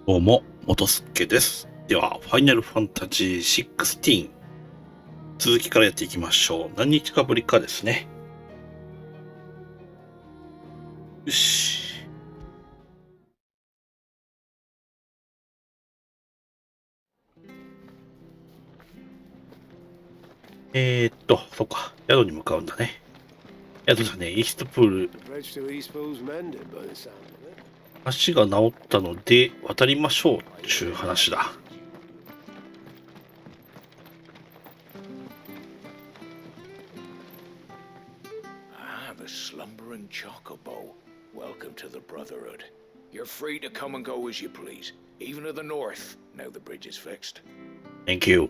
どうも、元助です。では、ファイナルファンタジー16、続きからやっていきましょう。何日かぶりかですね。よし。そっか。宿に向かうんだね。宿だね、イーストプール。橋が治ったので、渡りましょう、ちゅう話だ。Slumbering chocobo. Welcome to the Brotherhood. You're free to come and go as you please, even to the north, now the bridge is fixed. Thank you.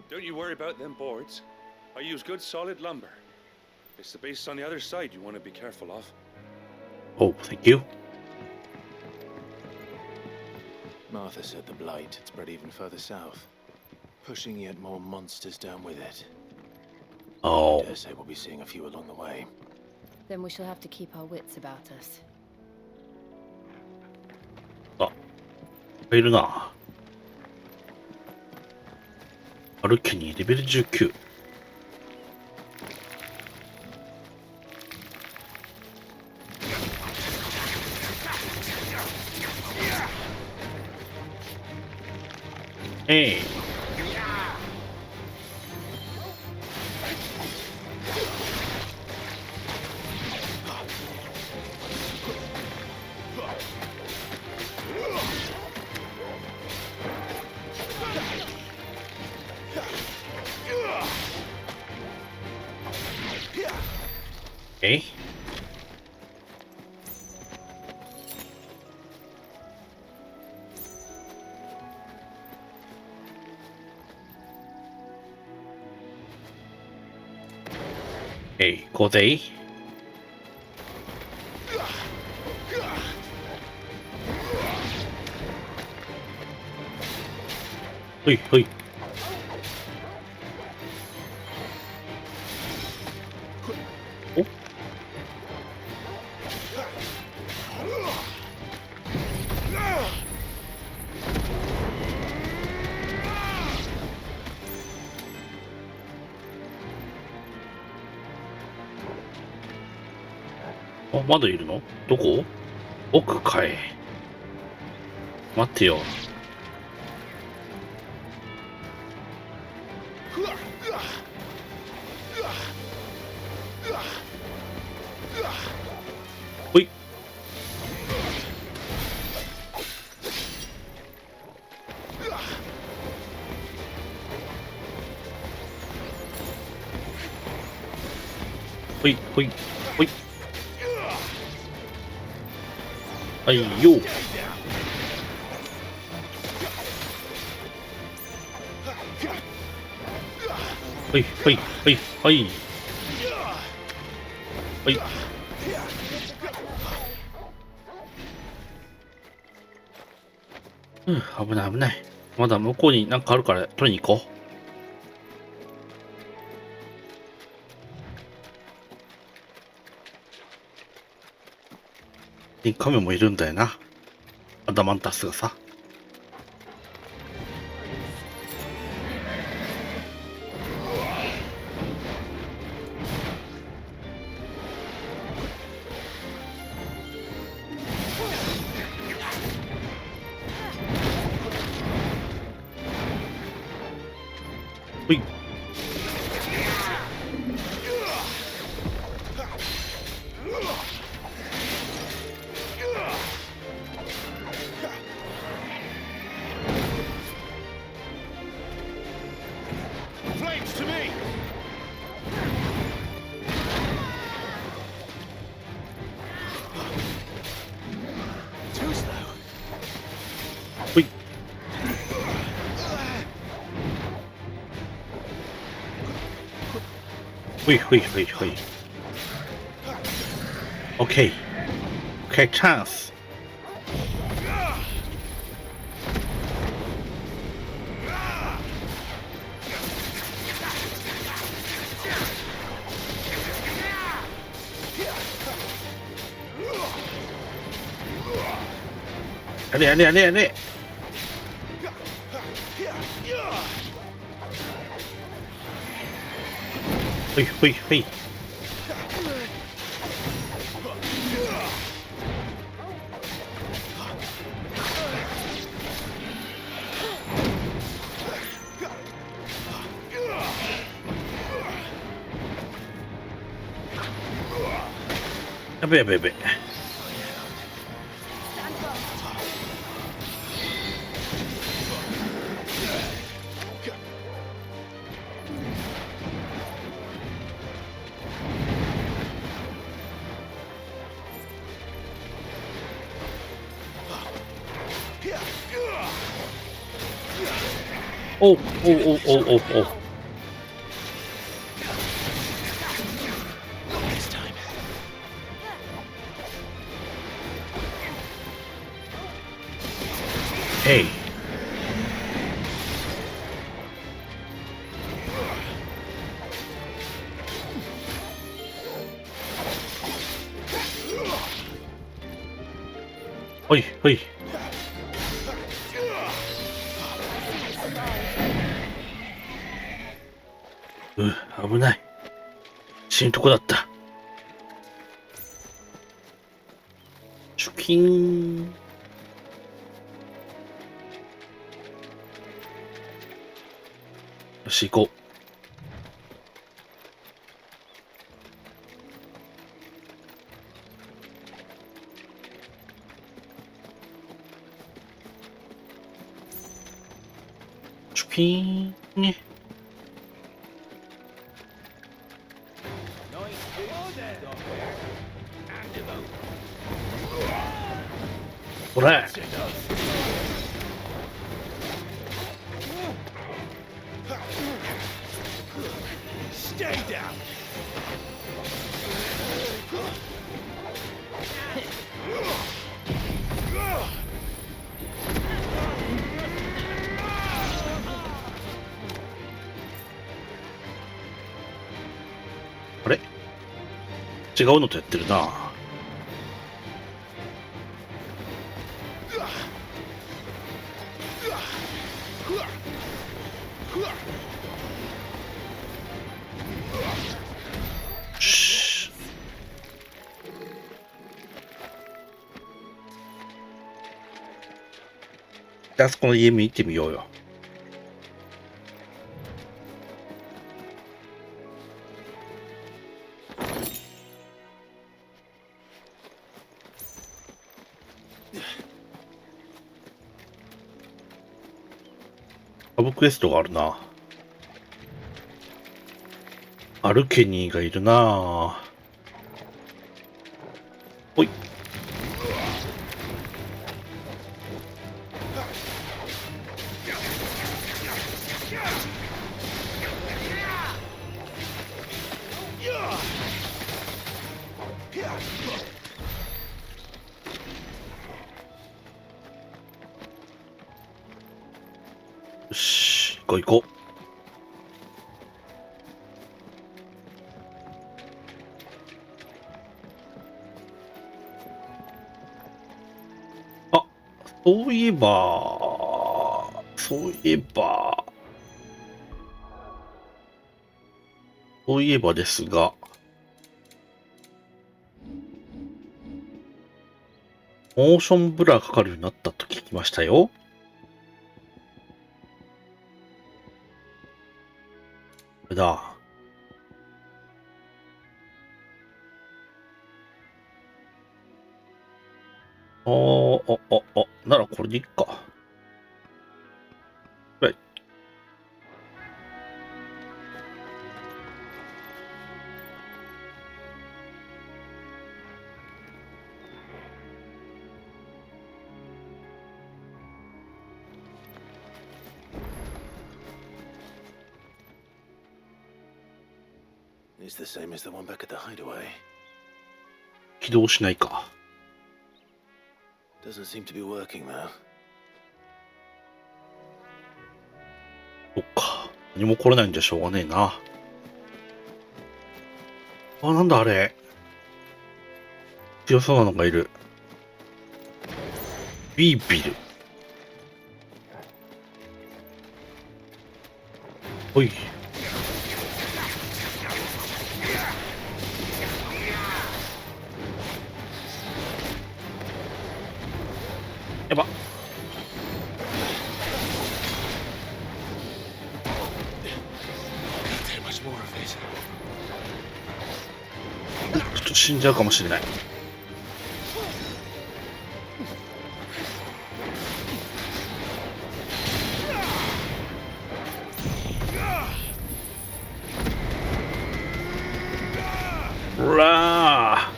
Don't you worry about them boards. I use good solid lumber. It's the base on the other side you want to be careful of. Oh, thank you. Martha said the blight had spread even further south, pushing yet more monsters down with it. Oh. I dare say we'll be seeing a few along the way. Then we shall have to keep our wits about us. あ、いるな。アルケニーレベル19。えい。えい。行こうぜ。ほいほい。お。あ、まだいるの？どこ？奥かい。待ってよ。ほい。ほいほいほい。はいよ。はいはいはいはいはい。うん、危ない危ない。まだ向こうになんかあるから取りに行こう。カメもいるんだよな。アダマンタスがさ。ほい。ほい。ほいほいほいほい。OK。OK、チャンス。れやれやれやれ。ほいほいほい。やべやべやべ。おうおうおうおうおうおう。へい。ほいほい。危ない。死ぬとこだった。チュキン。よし、行こう。チュキーンね。これ。あれ？違うのとやってるな。あそこの家見てみようよ。サブクエストがあるな。アルケニーがいるな。ほい。よし、行こう行こう。あ、そういえば、ですが、モーションブラかかるようになったと聞きましたよ。これだ。ならこれでいっか。はい。It's the same as the one back at the hideaway. 起動しないか。Doesn't seem to be working though. そっか。何も起こらないんじゃしょうがねえな。あ、なんだあれ。強そうなのがいる。ビービル。おい。やば。ちょっと死んじゃうかもしれない。うわ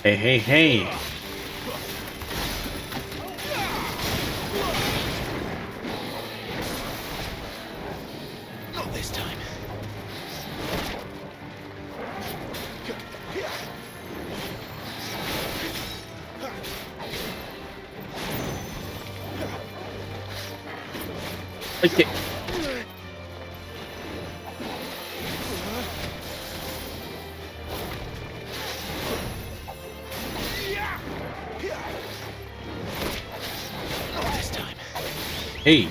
ー。へいへいへい。はいって。えい。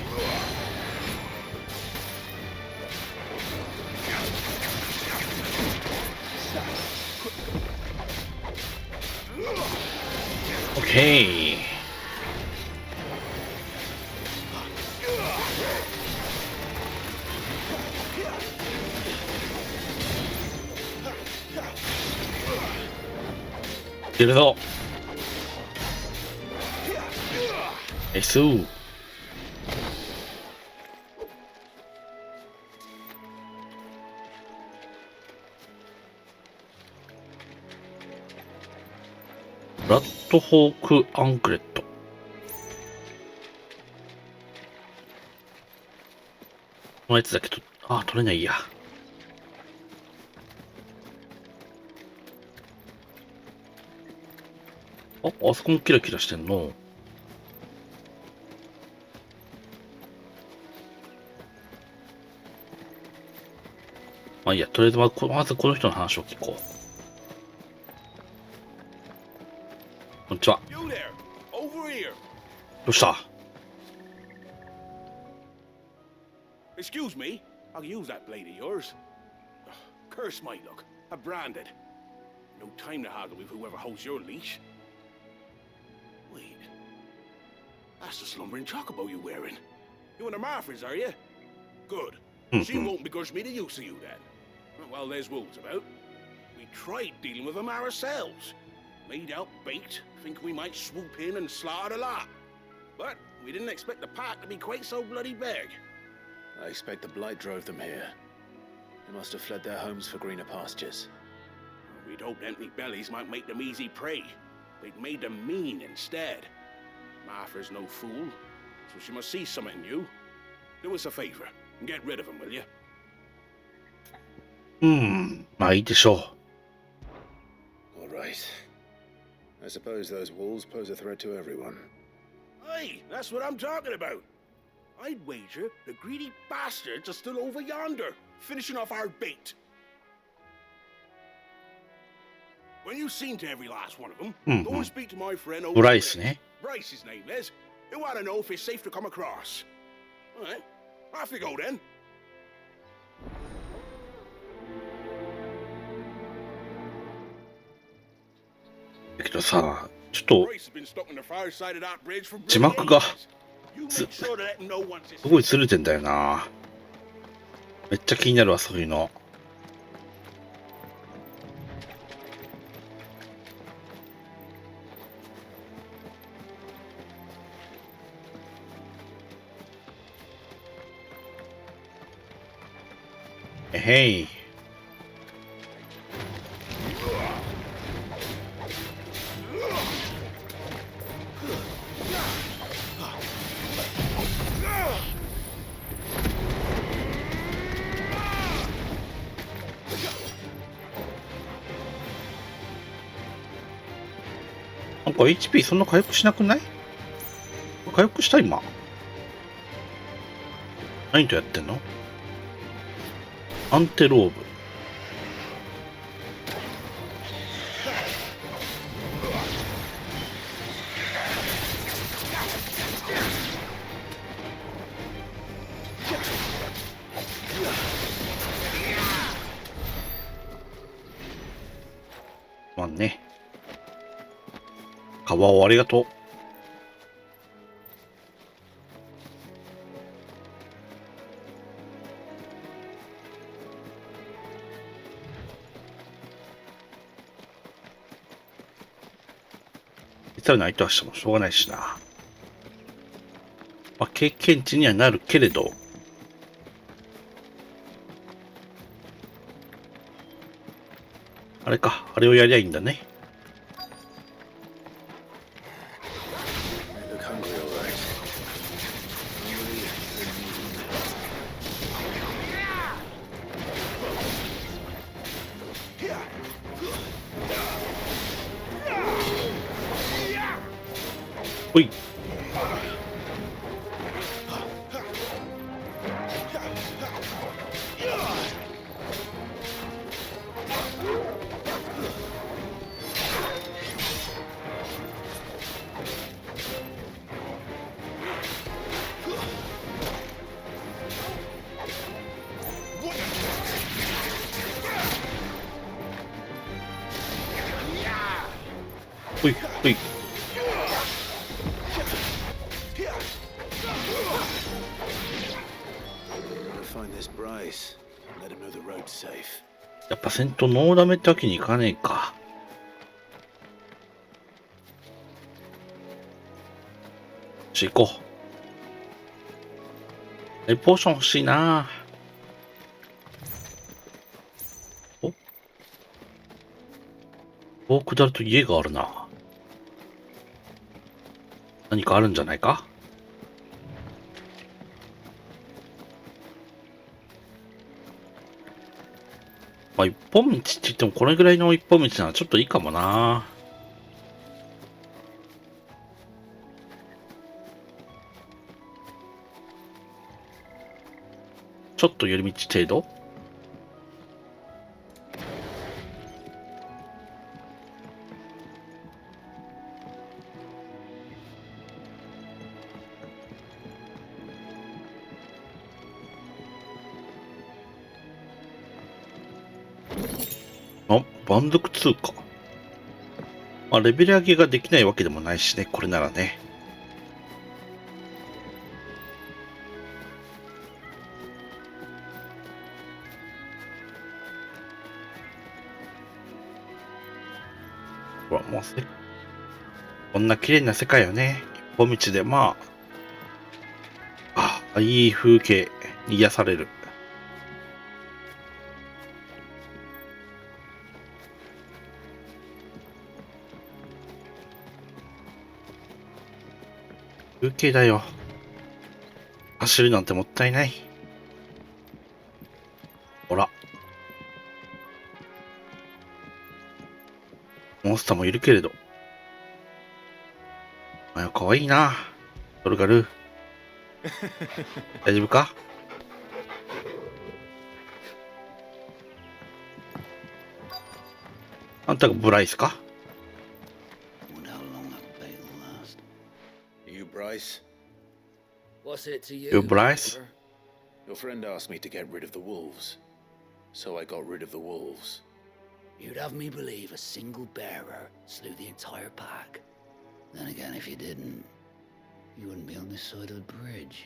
オッケー。いけるぞ。S。ブラッドホークアンクレット。このやつだけ取れないや。あそこもキラキラしてんの。まあいいや、とりあえずまずこの人の話を聞こう。こんにちは。You there, over here. どうした？ Excuse me, I'll use that blade of yours. Curse my luck, I'm branded. No time to haggle with whoever holds your leash. Wait, that's the slumbering chocobo you're wearing. You and the Marfers, are you? Good. She won't begrudge me the use of you then. Well, there's wolves about. We tried dealing with them ourselves. Made out baked, thinking we might swoop in and slaughter the lot. But we didn't expect the pack to be quite so bloody big. I expect the blight drove them here. They must have fled their homes for greener pastures. We'd hoped empty bellies might make them easy prey. They'd made them mean instead. Martha's no fool, so she must see something in you. Do us a favor and get rid of them, will you? まあいいでしょ All right. I suppose those wolves pose a threat to everyone. Aye, that's what I'm talking about. I'd wager the greedy bastards are still over yonder, finishing off our bait. When you've seen to every last one of them, go and speak to my friend over Bryce there. ね。 Bryce, his name is. He'll want to know if it's safe to come across. All right, off you go then. だけどさ、ちょっと Bryce has been stuck on the far side of that bridge for 字幕が You make sure to let him know once it's すごいずれてんだよな。めっちゃ気になるわ、そういうの。へい。なんか HP そんな回復しなくない？回復した今。何とやってんの？アンテローブ。まあね。皮をありがとう。たらないとはしてもしょうがないしな。まあ、経験値にはなるけれど、あれか、あれをやりゃいいんだね。ほい。ほいほい。やっぱ戦闘ノーダメってわけにいかねえか。行こう。ポーション欲しいな。お、こう下ると家があるな。何かあるんじゃないか。まあ、一本道って言ってもこれぐらいの一本道ならちょっといいかもな。ちょっと寄り道程度。あ、蛮族通貨。まあ、レベル上げができないわけでもないしね、これならね。ほら、もうこんな綺麗な世界よね。一本道で、まあ、いい風景に癒される。風景だよ。走るなんてもったいない。ほら。モンスターもいるけれど。あ、かわいいな。トルガル。大丈夫か？あんたがブライスか？ You Bryce? What's it to you? You Bryce? Oliver? Your friend asked me to get rid of the wolves, so I got rid of the wolves. You'd have me believe a single bearer slew the entire pack. Then again, if you didn't, you wouldn't be on this side of the bridge.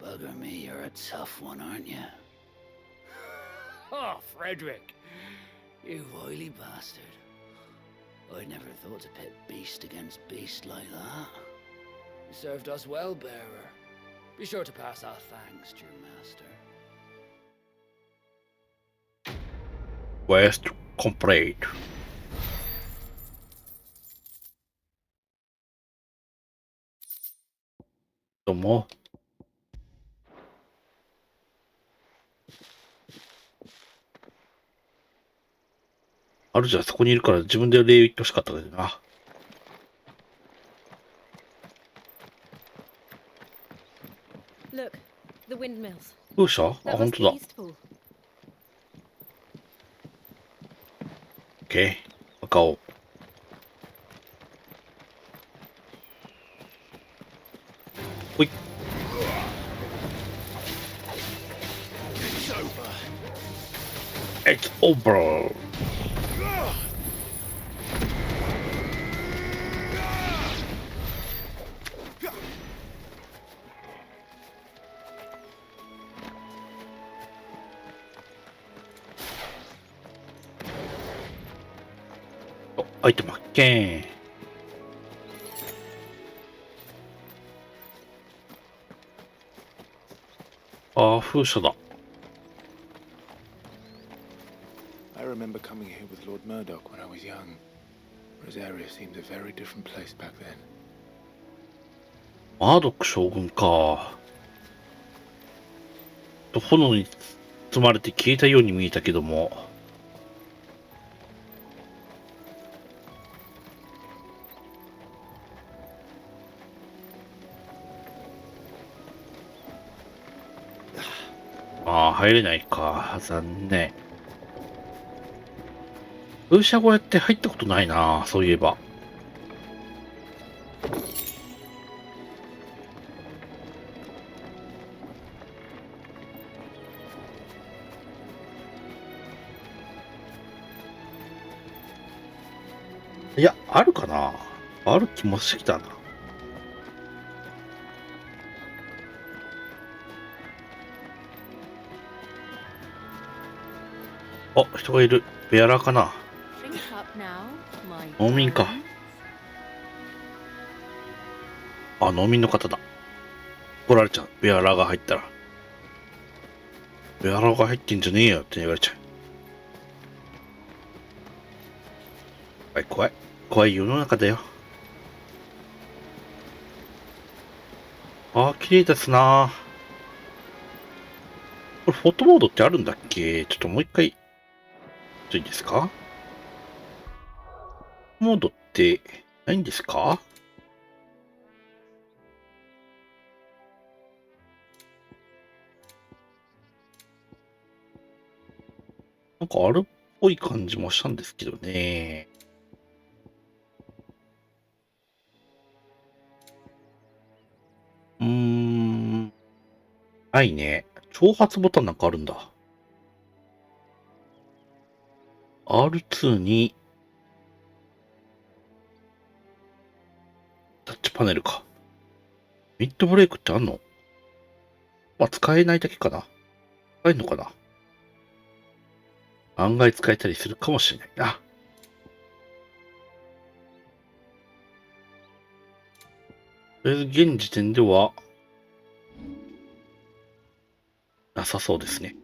Bugger me, you're a tough one, aren't you? Oh, Frederick! You wily bastard. I'd never thought to pit beast against beast like that. You served us well, bearer. Be sure to pass our thanks to your master. Quest complete. どうも。あるじゃん、そこにいるから自分で礼を言ってほしかったけどな。Look, 風車？あ、 That 本 must 当 be だ。Eastfall. OK。赤を。ほい。It's over. お、アイテム発見。ああ、風車だ。I remember coming here with Lord Murdoch when I was young. Rosaria seemed a very different place back then. マードック将軍か。炎に包まれて消えたように見えたけども。ああ、入れないか。残念。風車小屋って入ったことないな、そういえば。いや、あるかな。ある気もしてきたな。あ、人がいる。ベアラーかな。Drink up now, my 農民か。 darling. あ、農民の方だ。怒られちゃう。ベアラーが入ったら。ベアラーが入ってんじゃねえよって言われちゃう。怖い怖い。怖い世の中だよ。あー、綺麗ですな。これフォトモードってあるんだっけ？ちょっともう一回。いいですか？モードってないんですか？なんかあるっぽい感じもしたんですけどね。ないね。挑発ボタンなんかあるんだ。R2 にタッチパネルか。ミッドブレイクってあんの？まあ、使えないだけかな。使えんのかな？案外使えたりするかもしれないな。とりあえず現時点では、なさそうですね。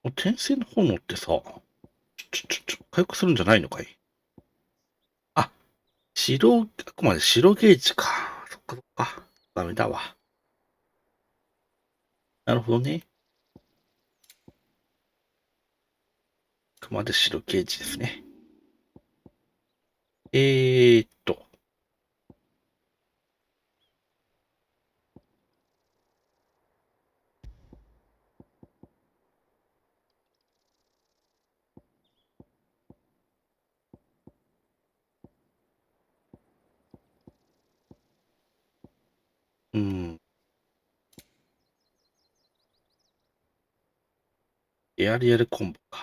転生の炎ってさ、回復するんじゃないのかい？あ、あくまで白ゲージか。そっかそっか。ダメだわ。なるほどね。あくまで白ゲージですね。えーっと。うん。エアリアルコンボか。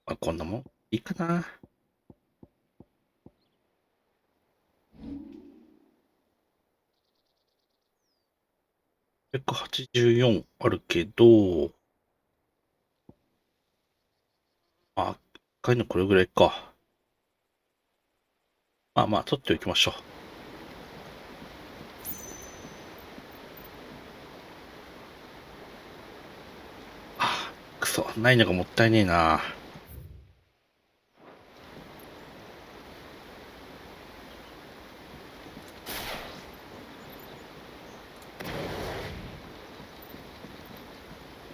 あ、こんなもんいいかな。184あるけど、あ、高いのこれぐらいか。まあまあ、取っておきましょう。あ、くそ、ないのがもったいねえな。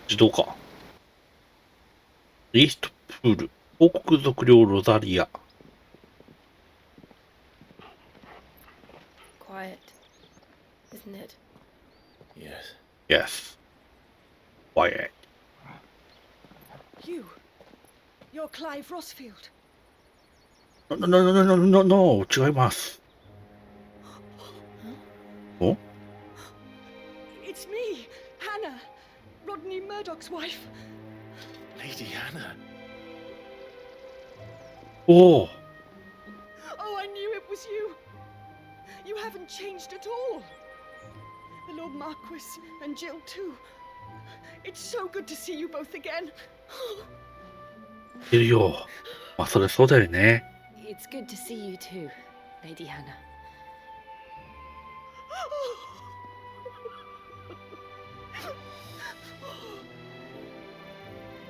自動か。イーストプール。王国属領ロザリア。Quiet, isn't it? Yes. Yes. Quiet. You're Clive Rossfield. No, 違います。お It's me, Hannah, Rodney Murdoch's wife. Lady Hannah. おお。 Oh, I knew it was you. You haven't changed at all. The Lord Marquis and Jill too. It's so good to see you both again. いるよ。まあ、それそうだよね。It's good to see you too, Lady Hannah.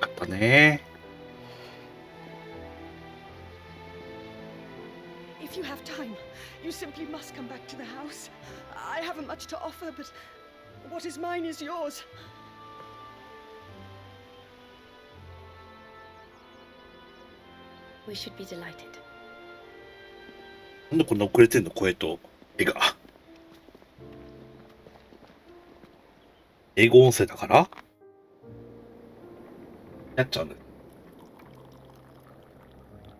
よかったね。If you have time, you simply must come back to the house. I haven't much to offer, but what is mine is yours. We should be delighted. なんでこんな遅れてんの、声と絵が。英語音声だからやっちゃうんだよ。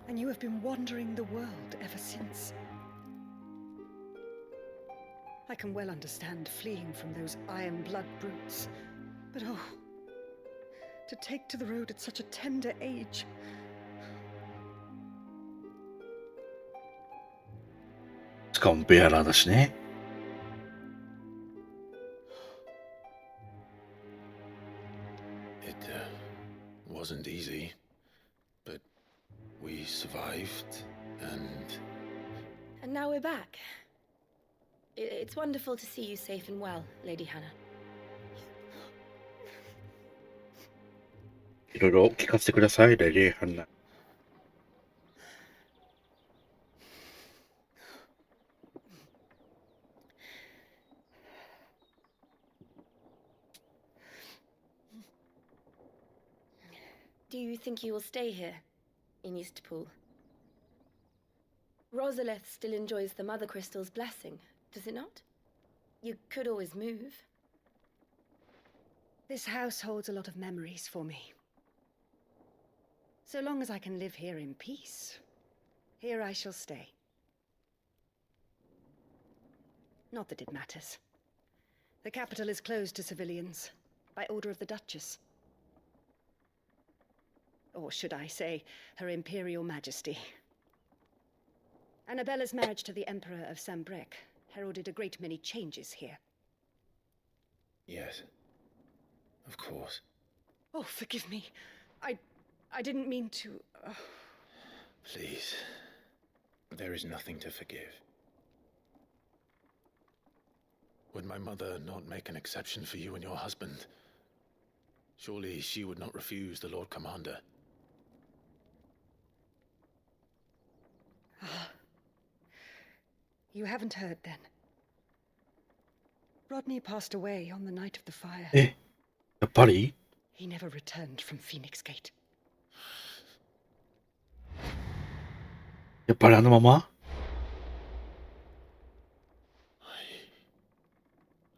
And you have been wandering the world ever since. I can well understand fleeing from those iron blood brutes, but oh, to take to the road at such a tender age. しかもベアラーだしね。It wasn't easy, but we survived, and And now we're back. It's wonderful to see you safe and well, Lady Hannah. いろいろ聞かせてください、レレーハンナ。Do you think you will stay here, in Eastpool? Rosalith still enjoys the Mother Crystal's blessing, does it not? You could always move. This house holds a lot of memories for me. So long as I can live here in peace, here I shall stay. Not that it matters. The capital is closed to civilians, by order of the Duchess. Or should I say, Her Imperial Majesty. Annabella's marriage to the Emperor of Sambrec heralded a great many changes here. yes, of course. Oh, forgive me. I didn't mean to... Please, there is nothing to forgive. Would my mother not make an exception for you and your husband? Surely she would not refuse the Lord Commander. You haven't heard, then. Rodney passed away on the night of the fire. え、やっぱり He never returned from Phoenix Gate. やっぱりあのまま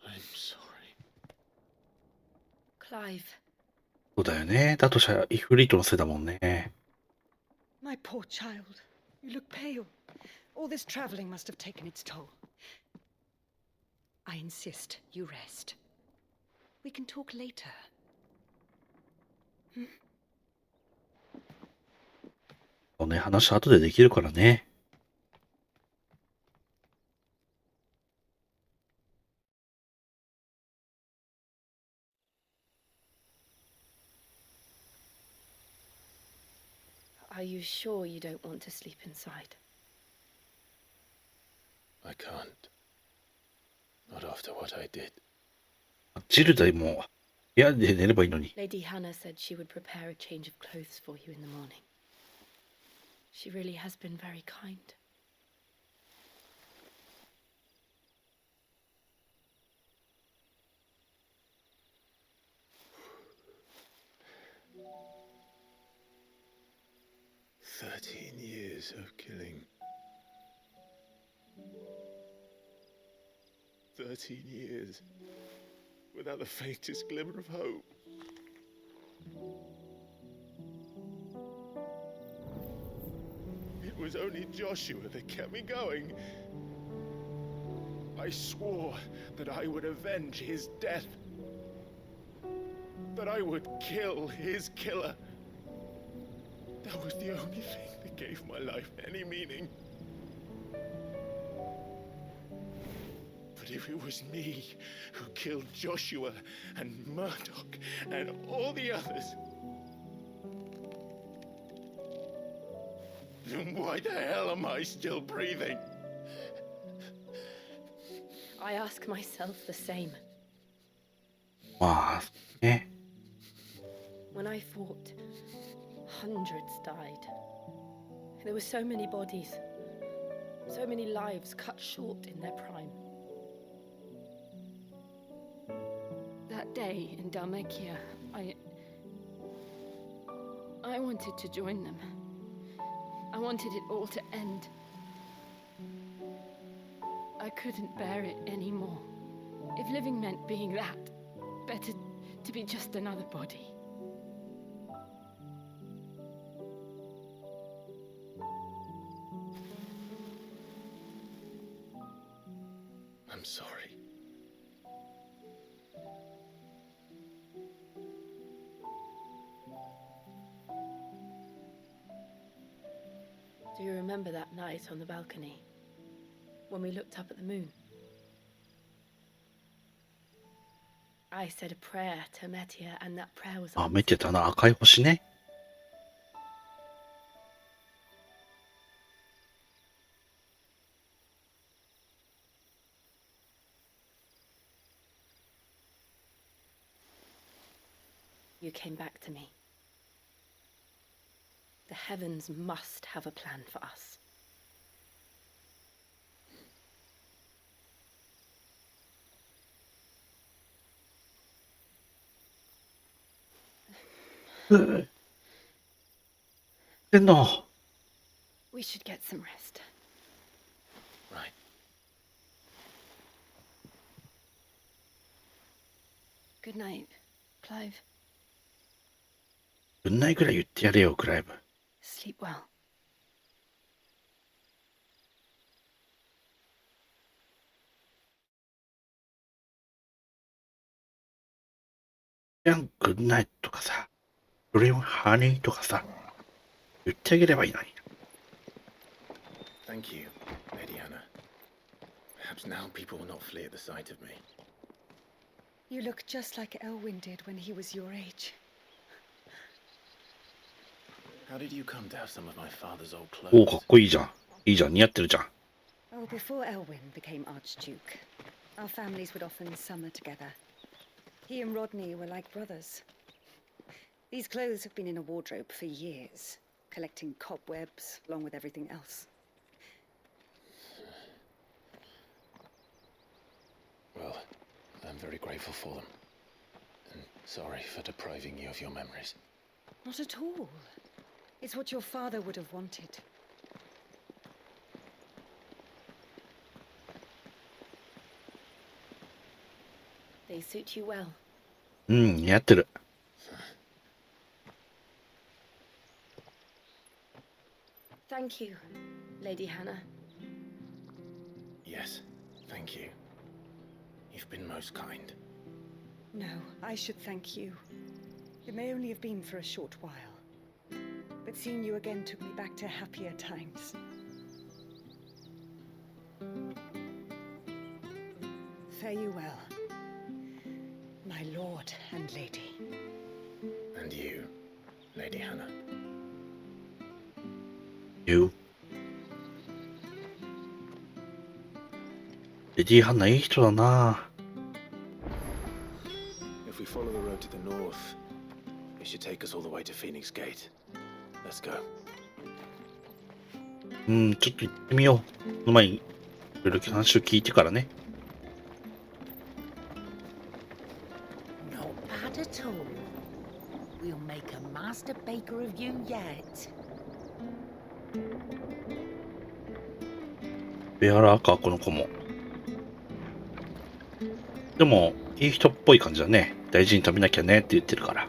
I'm sorry. Clive, そうだよね。だとしたらイフリートのせいだもんね。 My poor child. You look pale. All this traveling must have taken its toll. I insist you rest. We can talk later. そうね、話後でできるからね。are you sure you don't want to sleep inside? I can't. Not after what I did. ジルダイも部屋で寝ればいいのに。 Lady Hannah said she would prepare a change of clothes for you in the morning. She really has been very kind. 13 years of killing. 13 years without the faintest glimmer of hope. It was only Joshua that kept me going. I swore that I would avenge his death. That I would kill his killer. That was the only thing that gave my life any meaning. But if it was me who killed Joshua and Murdoch and all the others, then why the hell am I still breathing? I ask myself the same. まあ、ね。When I fought, hundreds died. There were so many bodies, so many lives cut short in their prime. That day in Dalmekia, I wanted to join them. I wanted it all to end. I couldn't bear it anymore. If living meant being that, better to be just another body. I'm sorry. Do you remember that night on the balcony? When we looked up at the moon? I said a prayer to Metia, and that prayer was あ、見てたな。赤い星ね。You came back to me. The heavens must have a plan for us. No. We should get some rest. Right. Good night, Clive. ぐんないぐらい言ってやれよ、クライブ。Sleep well. じゃん、グッナイトとかさ、ブレインハニーとかさ、言ってあげればいいのに。Thank you, Lady Anna. Perhaps now people will not flee at the sight of me. You look just like Elwyn did when he was your age. How did you come to have some of my father's old おお、かっ clothes? こいいじゃん。いいじゃん、似合ってるじゃん。Oh, before Elwyn became Archduke, our families would often summer together. He and Rodney were like brothers. These clothes have been in a wardrobe for years, collecting cobwebs along with everything else. Well, I'm very grateful for them. And sorry for depriving you of your memories. Not at all. It's what your father would have wanted. They suit you well. うん、似合ってる。Thank you, Lady Hannah. Yes, thank you. You've been most kind. No, I should thank you. It may only have been for a short while, but seeing you again took me back to happier times. Fare you well, my lord and lady. And you, Lady Hannah. You. レディーハンナいい人だな。If we follow the road to the north, it should take us all the way to Phoenix Gate. Let's go. うん、ちょっと行ってみよう。その前に、いろいろ話を聞いてからね。Not bad at all. We'll make a master baker of you yet. ベアラーか、この子も。でも、いい人っぽい感じだね。大事に食べなきゃねって言ってるから。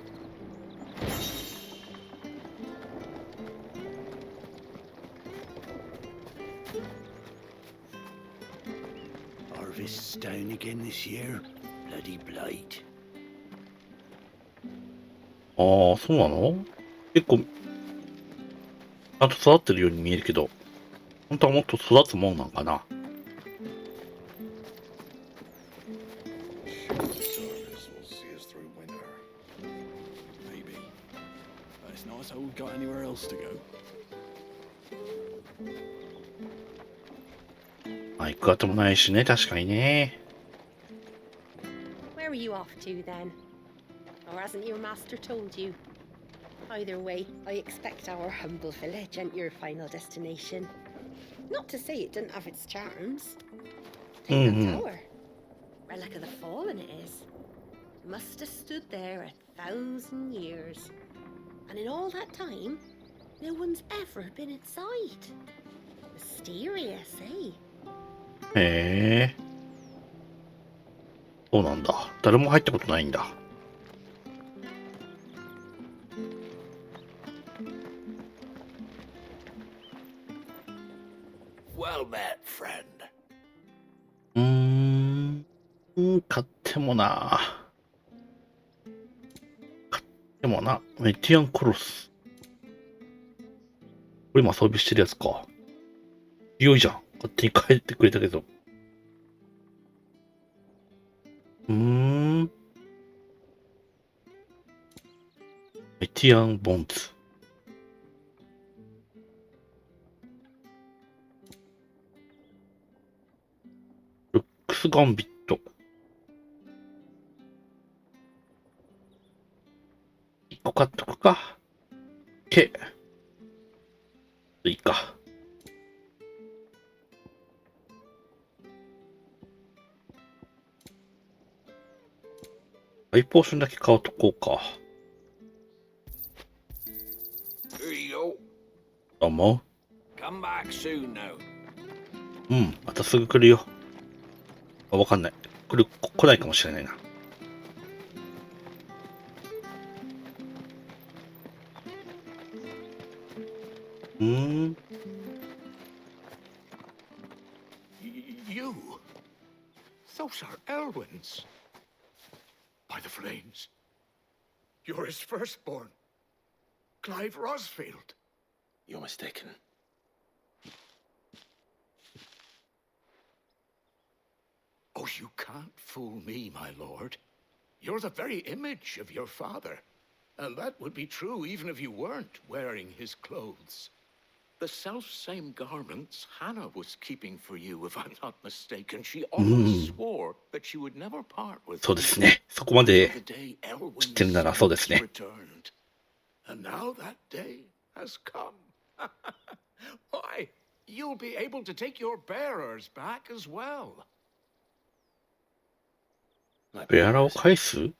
Harvest's down again this year. Bloody blight. ああ、そうなの？結構、ちゃんと育ってるように見えるけど、本当はもっと育つもんなんかな。まあ、行くあてもないしね、確かにね。Where are you off to then? Or hasn't your master told you? Either way, I expect our humble village ain't your final destination. Not to say it didn't have its charms. Take that tower. Relic of the fallen it is. Must have stood there 1,000 years. And in all that time, no one's ever been inside. Mysterious, eh? へえ。そうなんだ。誰も入ったことないんだ。Well met, friend. 買ってもな。買ってもな。メティアンクロス。これ今装備してるやつか。強いじゃん。勝手に帰ってくれたけど。メティアンボンズ。ルックスガンビット。一個買っとくか。K。いいか。アイポーションだけ買うとこうか。Here you go. どうも。 Come back soon now. またすぐ来るよ。わかんない。来ないかもしれないな。You? Those are Elwyn's. By the flames. You're his firstborn. Clive Rosfield. You're mistaken. Oh, you can't fool me, my lord. You're the very image of your father. And that would be true even if you weren't wearing his clothes. The self-same garments Hannah was keeping for you, if I'm not mistaken. She always swore that she would never part with そうですね。そこまで the day 知ってるならそうですね。 returned. And now that day has come. Why, you'll be able to take your bearers back as well. ベアラを返す？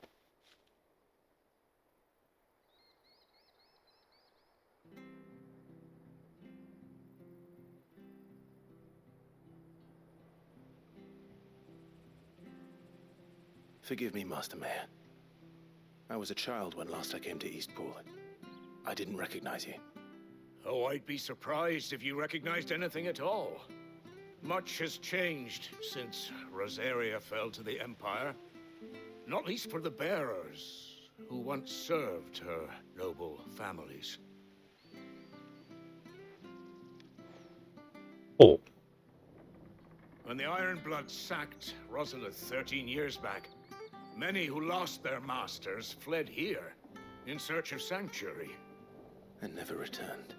Forgive me, Master Mayor. I was a child when last I came to Eastpool. I didn't recognize you. Oh, I'd be surprised if you recognized anything at all. Much has changed since Rosaria fell to the Empire. Not least for the bearers, who once served her noble families. Oh. When the Ironbloods sacked Rosalith 13 years back, many who lost their masters fled here in search of sanctuary. And never returned.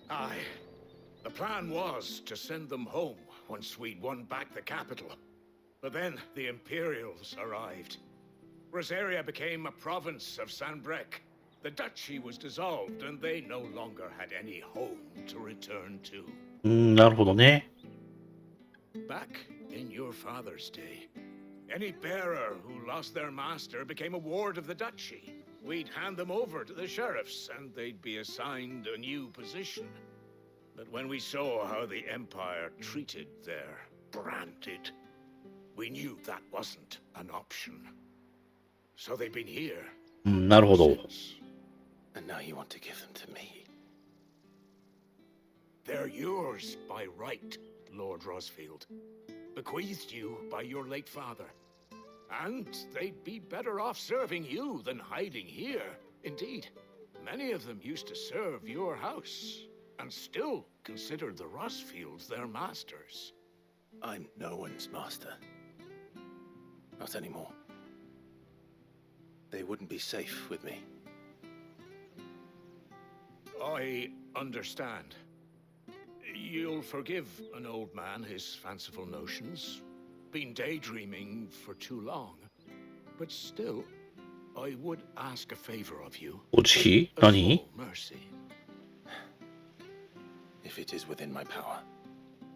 Aye. The plan was to send them home once we'd won back the capital. But then the Imperials arrived. Rosaria became a province of Sanbreque. The duchy was dissolved, and they no longer had any home to return to. なるほどね。 Back in your father's day, any bearer who lost their master became a ward of the duchy. We'd hand them over to the sheriffs, and they'd be assigned a new position. But when we saw how the Empire treated their branded, we knew that wasn't an option. So they've been here うん、なるほど。 since. And now you want to give them to me. They're yours by right, Lord Rosfield. Bequeathed you by your late father. And they'd be better off serving you than hiding here. Indeed, many of them used to serve your house, and still consider the Rosfields their masters. I'm no one's master. Not anymore. They wouldn't be safe with me. I understand. You'll forgive an old man his fanciful notions. Been daydreaming for too long. But still, I would ask a favor of you. お慈悲 A 何 full mercy. If it is within my power.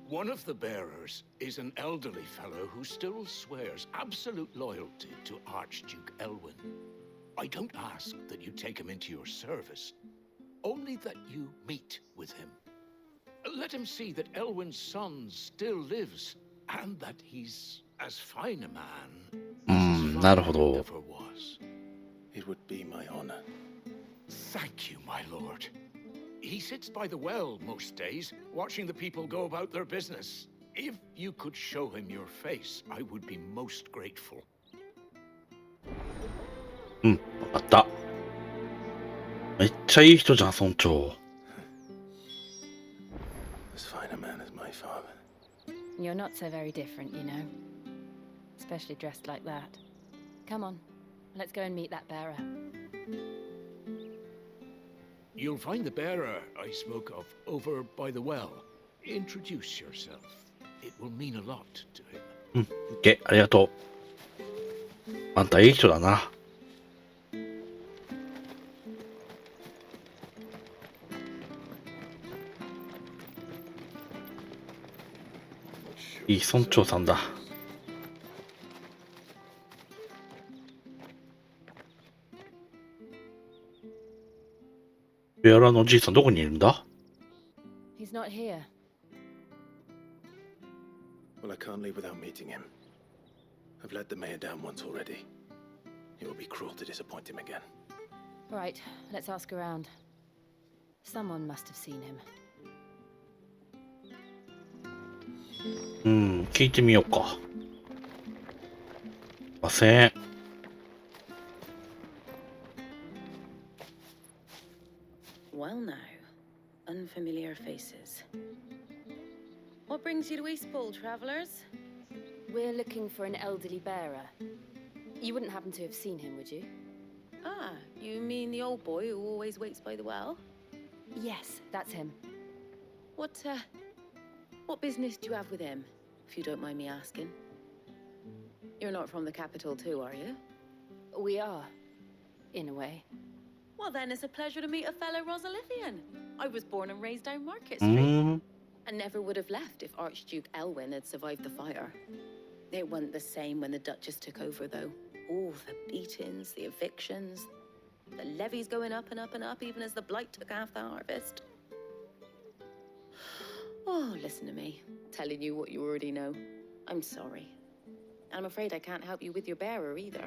One of the bearers is an elderly fellow who still swears absolute loyalty to Archduke Elwyn. I don't ask that you take him into your service, only that you meet with him. Let him see that Elwyn's son still lives, and that he's as fine a man う as ん、 his なるほ father ど。 ever was. It would be my honor. Thank you, my lord. He sits by the well most days, watching the people go about their business. If you could show him your face, I would be most grateful. うん、わかった。めっちゃいい人じゃん、村長。 As fine a man as my father. You're not so very different, you know. Especially dressed like that. Come on, let's go and meet that bearer. You'll find the bearer I spoke of over by the well. Introduce yourself. It will mean a lot to him. うん、オッケー、ありがとう。あんたいい人だな。いい村長さんだ。ベアラのおじいさんどこにいるんだ？ He's not here. Well, I can't leave without meeting him. I've let the mayor down once already. It would be cruel to disappoint him again. Right, let's ask around. Someone must have seen him. うん、聞いてみようか。すいません。 Well now, unfamiliar faces. What brings you to Eastpole, travellers? We're looking for an elderly bearer. You wouldn't happen to have seen him, would you? Ah, you mean the old boy who always waits by the well? Yes, that's him. What business do you have with him, if you don't mind me asking? You're not from the capital too, are you? We are, in a way. Well then, it's a pleasure to meet a fellow Rosalithian. I was born and raised down Market う Street. ん、 And never would have left if Archduke Elwyn had survived the fire. It wasn't the same when the Duchess took over, though. All the beatings, the evictions, the levies going up and up and up, even as the blight took half the harvest. Oh, listen to me, telling you what you already know. I'm sorry. I'm afraid I can't help you with your bearer either,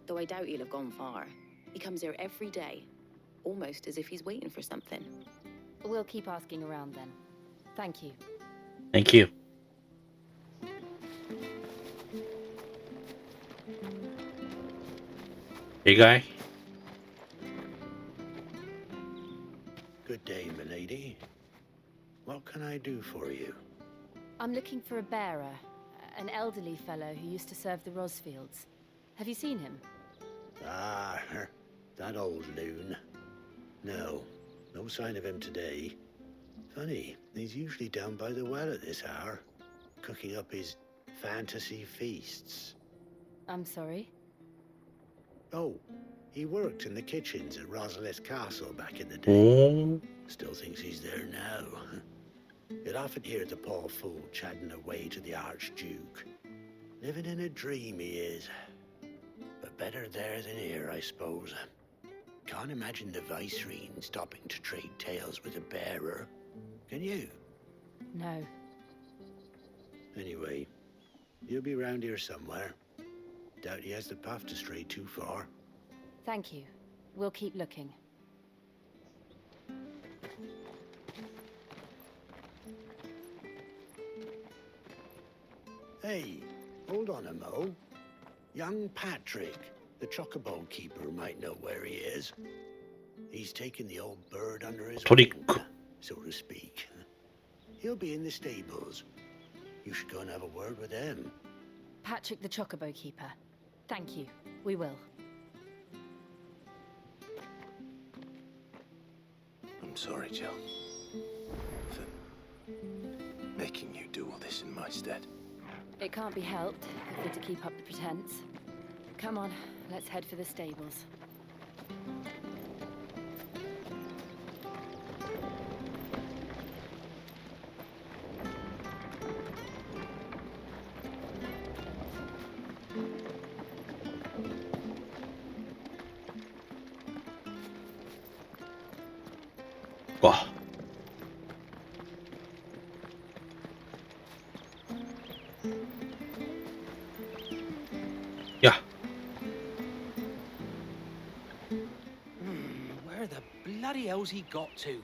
though I doubt he'll have gone far. He comes here every day, almost as if he's waiting for something. We'll keep asking around then. Thank you. Thank you. Hey, guy. Good day, milady. What can I do for you? I'm looking for a bearer, an elderly fellow who used to serve the Rosfields. Have you seen him? Ah, that old loon. No sign of him today. Funny, he's usually down by the well at this hour, cooking up his fantasy feasts. I'm sorry? Oh, he worked in the kitchens at Rosalith Castle back in the day. おー、 Still thinks he's there now. You'd often hear the poor fool chatting away to the Archduke. Living in a dream he is. But better there than here, I suppose. Can't imagine the Vicereine stopping to trade tales with a bearer. Can you? No. Anyway, he'll be round here somewhere. Doubt he has the path to stray too far. Thank you. We'll keep looking. Hey, hold on a mo. Young Patrick, the chocobo keeper, might know where he is. He's taken the old bird under his Trick. wing, so to speak. He'll be in the stables. You should go and have a word with him. Patrick the Chocobo Keeper. Thank you. We will. I'm sorry, Jill, for making you do all this in my stead. It can't be helped if we're to keep up the pretense. Come on, let's head for the stables. Wow. Yeah. Where the bloody hell's he got to?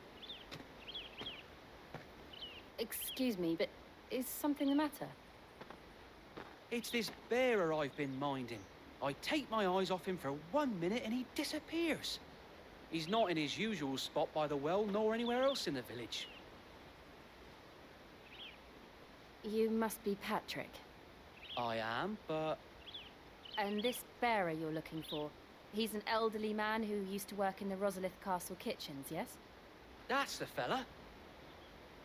Excuse me, but is something the matter? It's this bearer I've been minding. I take my eyes off him for 1 minute and he disappears. He's not in his usual spot by the well, nor anywhere else in the village. You must be Patrick. I am, but... And this bearer you're looking for, he's an elderly man who used to work in the Rosalith Castle kitchens, yes? That's the fella.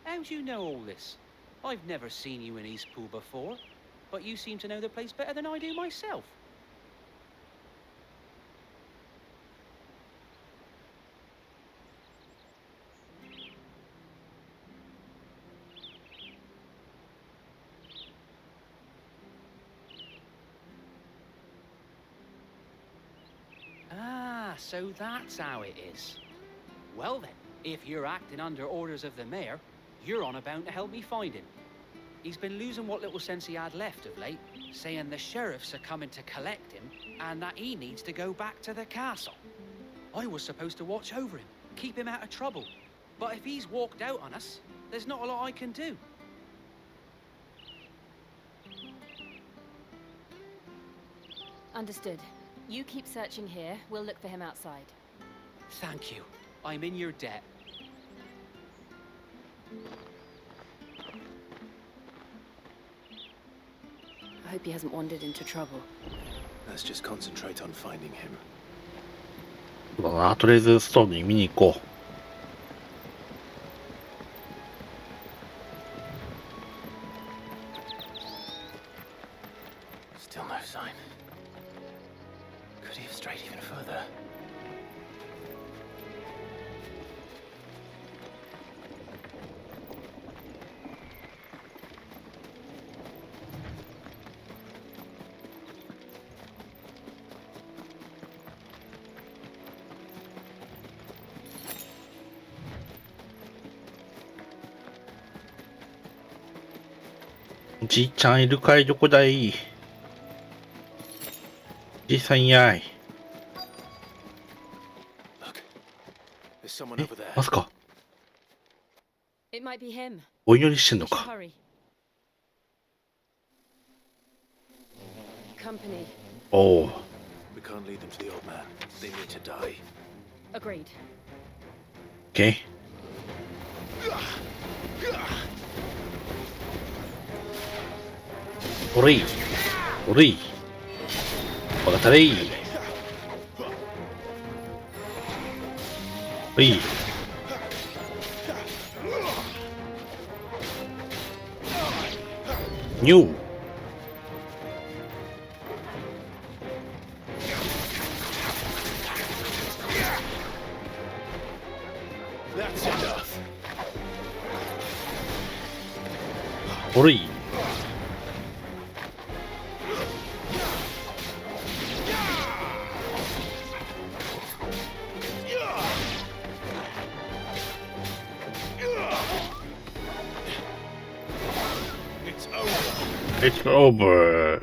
How do you know all this? I've never seen you in Eastpool before, but you seem to know the place better than I do myself. Ah, so that's how it is. Well then, if you're acting under orders of the mayor, you're on about to help me find him. He's been losing what little sense he had left of late, saying the sheriffs are coming to collect him and that he needs to go back to the castle. I was supposed to watch over him, keep him out of trouble. But if he's walked out on us, there's not a lot I can do. Understood. You keep searching here, we'll look for him outside. Thank you. I'm in your debt. I hope he hasn't wandered into trouble. Let's just concentrate on finding him. そうだな、とりあえずストーリー見に行こう。Still no sign. Could he have strayed even further?「おじいちゃんいるかい、どこだい。じいさんやい。 Look, there's someone え over there. まさか It might be him. お祈りしてん We の should か。 hurry. Company. おお。 We can't lead them to the old man. They need to die. Agreed. OK。おれい。おれい。わかったれい。おい。ニュー。That's enough. おれい。It's over.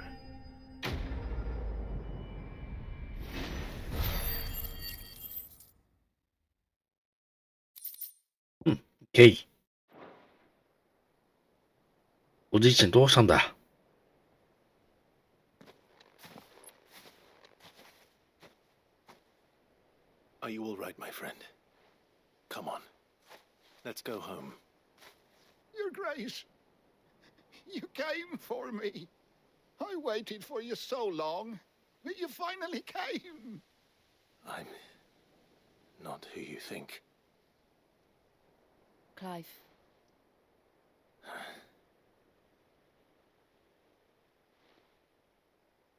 うん、ケイ。おじいちゃんどうしたんだ？ Are you all right, my friend? Come on. Let's go home. Your Grace, you came for me. I waited for you so long, but you finally came. I'm not who you think. Clive.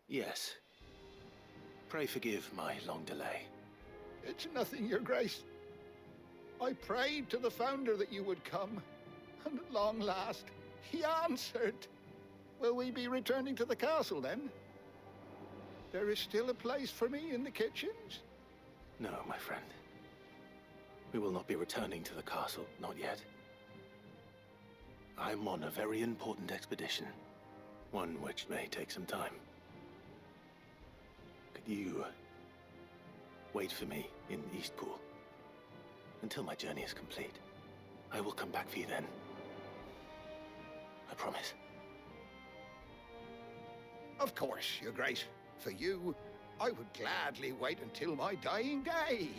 Yes. Pray forgive my long delay. It's nothing, Your Grace. I prayed to the Founder that you would come, and at long last, he answered. Will we be returning to the castle then? There is still a place for me in the kitchens? No, my friend. We will not be returning to the castle, not yet. I'm on a very important expedition, one which may take some time. Could you wait for me in Eastpool until my journey is complete? I will come back for you then. I promise. Of course, Your Grace. For you, I would gladly wait until my dying day.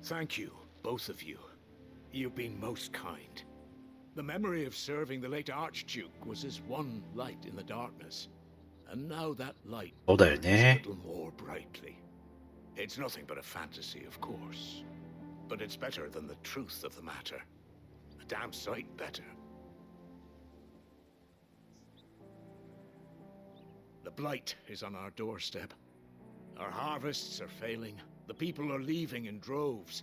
Thank you, both of you. You've been most kind. The memory of serving the late Archduke was as one light in the darkness. And now that light burns a little more brightly. It's nothing but a fantasy, of course. But it's better than the truth of the matter. A damn sight better. The blight is on our doorstep. Our harvests are failing. The people are leaving in droves.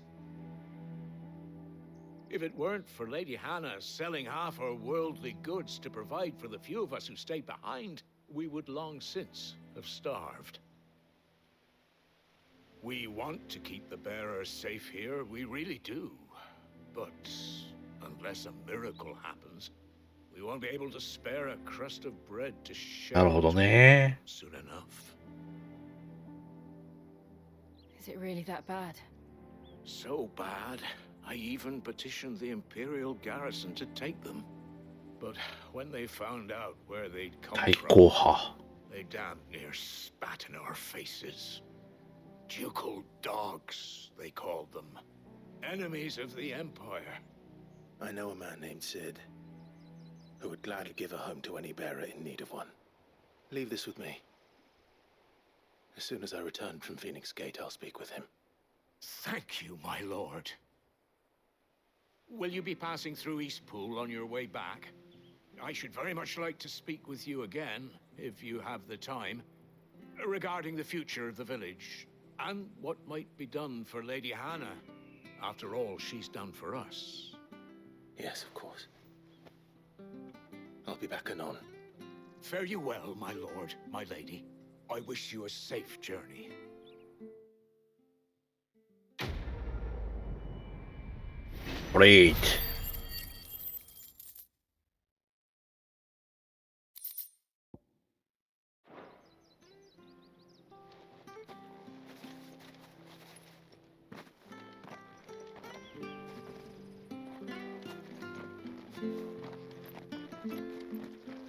If it weren't for Lady Hannah selling half our worldly goods to provide for the few of us who stayed behind, we would long since have starved. We want to keep the bearers safe here, we really do. But unless a miracle happens, we won't be able to spare a crust of bread to share soon enough. Is it really that bad? So bad, I even petitioned the Imperial garrison to take them. But when they found out where they'd come from, they damn near spat in our faces. Ducal dogs, they called them. Enemies of the Empire. I know a man named Sid, who would gladly give a home to any bearer in need of one. Leave this with me. As soon as I return from Phoenix Gate, I'll speak with him. Thank you, my lord. Will you be passing through Eastpool on your way back? I should very much like to speak with you again, if you have the time, regarding the future of the village, and what might be done for Lady Hannah. After all, she's done for us. Yes, of course. I'll be back anon. Fare you well, my lord, my lady. I wish you a safe journey. Great.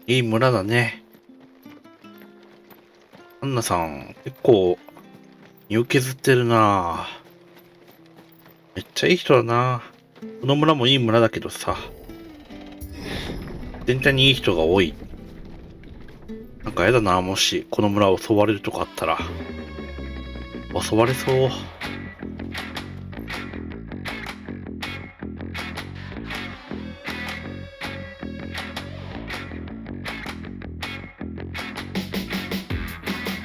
いい村だね。アンナさん、結構、身を削ってるな。めっちゃいい人だな。この村もいい村だけどさ、全体にいい人が多い。なんかやだな、もしこの村を襲われるとかあったら。襲われそう。